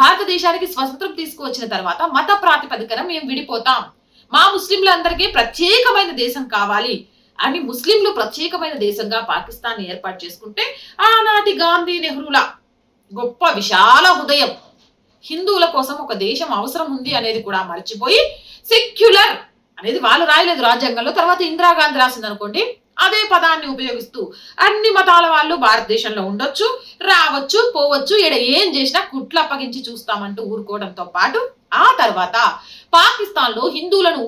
భారతదేశానికి స్వతంత్రం తీసుకువచ్చిన తర్వాత మత ప్రాతిపదికన మేము విడిపోతాం, మా ముస్లింలందరికీ ప్రత్యేకమైన దేశం కావాలి అని ముస్లింలు ప్రత్యేకమైన దేశంగా పాకిస్తాన్ ఏర్పాటు చేసుకుంటే ఆనాటి గాంధీ నెహ్రూల గొప్ప విశాల హృదయం హిందువుల కోసం ఒక దేశం అవసరం ఉంది అనేది కూడా మర్చిపోయి సెక్యులర్ అనేది వాళ్ళు రాయలేదు రాజ్యాంగంలో, తర్వాత ఇందిరాగాంధీ రాసింది అనుకోండి, అదే పదాన్ని ఉపయోగిస్తూ అన్ని మతాల వాళ్ళు భారతదేశంలో ఉండొచ్చు, రావచ్చు, పోవచ్చు, ఈడ ఏం చేసినా కుట్లు అప్పగించి చూస్తామంటూ ఊరుకోవడంతో పాటు ఆ తర్వాత పాకిస్తాన్ లో హిందువులను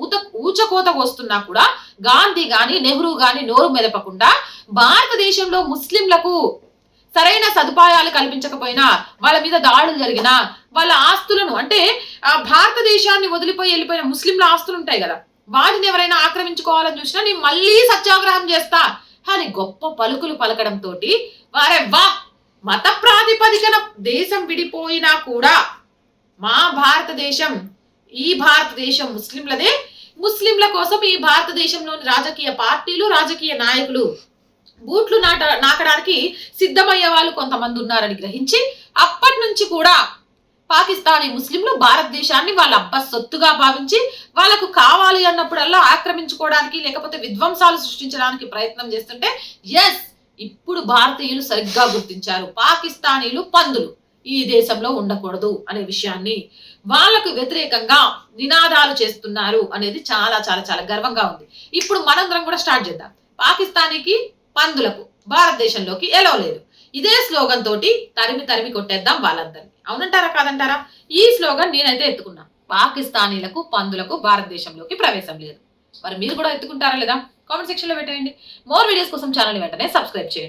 ఊచకోత వస్తున్నా కూడా గాంధీ గాని నెహ్రూ గాని నోరు మెదపకుండా భారతదేశంలో ముస్లింలకు సరైన సదుపాయాలు కల్పించకపోయినా, వాళ్ళ మీద దాడులు జరిగినా, వాళ్ళ ఆస్తులను అంటే భారతదేశాన్ని వదిలిపోయి వెళ్ళిపోయిన ముస్లింల ఆస్తులు ఉంటాయి కదా, వాటిని ఎవరైనా ఆక్రమించుకోవాలని చూసినా నేను మళ్ళీ సత్యాగ్రహం చేస్తా అని గొప్ప పలుకులు పలకడంతో వారే వా మత ప్రాతిపదికన దేశం విడిపోయినా కూడా మా భారతదేశం, ఈ భారతదేశం ముస్లింలదే, ముస్లింల కోసం ఈ భారతదేశంలోని రాజకీయ పార్టీలు రాజకీయ నాయకులు బూట్లు నాకడానికి సిద్ధమయ్యే వాళ్ళు కొంతమంది ఉన్నారని గ్రహించి అప్పటి నుంచి కూడా పాకిస్తానీ ముస్లింలు భారతదేశాన్ని వాళ్ళ అబ్బ సొత్తుగా భావించి వాళ్ళకు కావాలి అన్నప్పుడల్లా ఆక్రమించుకోవడానికి లేకపోతే విధ్వంసాలు సృష్టించడానికి ప్రయత్నం చేస్తుంటే ఎస్ ఇప్పుడు భారతీయులు సరిగ్గా గుర్తించారు, పాకిస్తానీలు పందులు ఈ దేశంలో ఉండకూడదు అనే విషయాన్ని, వాళ్ళకు వ్యతిరేకంగా నినాదాలు చేస్తున్నారు అనేది చాలా చాలా చాలా గర్వంగా ఉంది. ఇప్పుడు మనందరం కూడా స్టార్ట్ చేద్దాం. పాకిస్తానీకి పందులకు భారతదేశంలోకి ఎలో లేదు, ఇదే స్లోగన్ తోటి తరిమి తరిమి కొట్టేద్దాం వాళ్ళందరినీ. అవునంటారా కాదంటారా? ఈ స్లోగన్ నేనైతే ఎత్తుకున్నా, పాకిస్తానీలకు పందులకు భారతదేశంలోకి ప్రవేశం లేదు. మరి మీరు కూడా ఎత్తుకుంటారా లేదా? కామెంట్ సెక్షన్ లో పెట్టేయండి. మోర్ వీడియోస్ కోసం ఛానల్ వెంటనే సబ్స్క్రైబ్ చేయండి.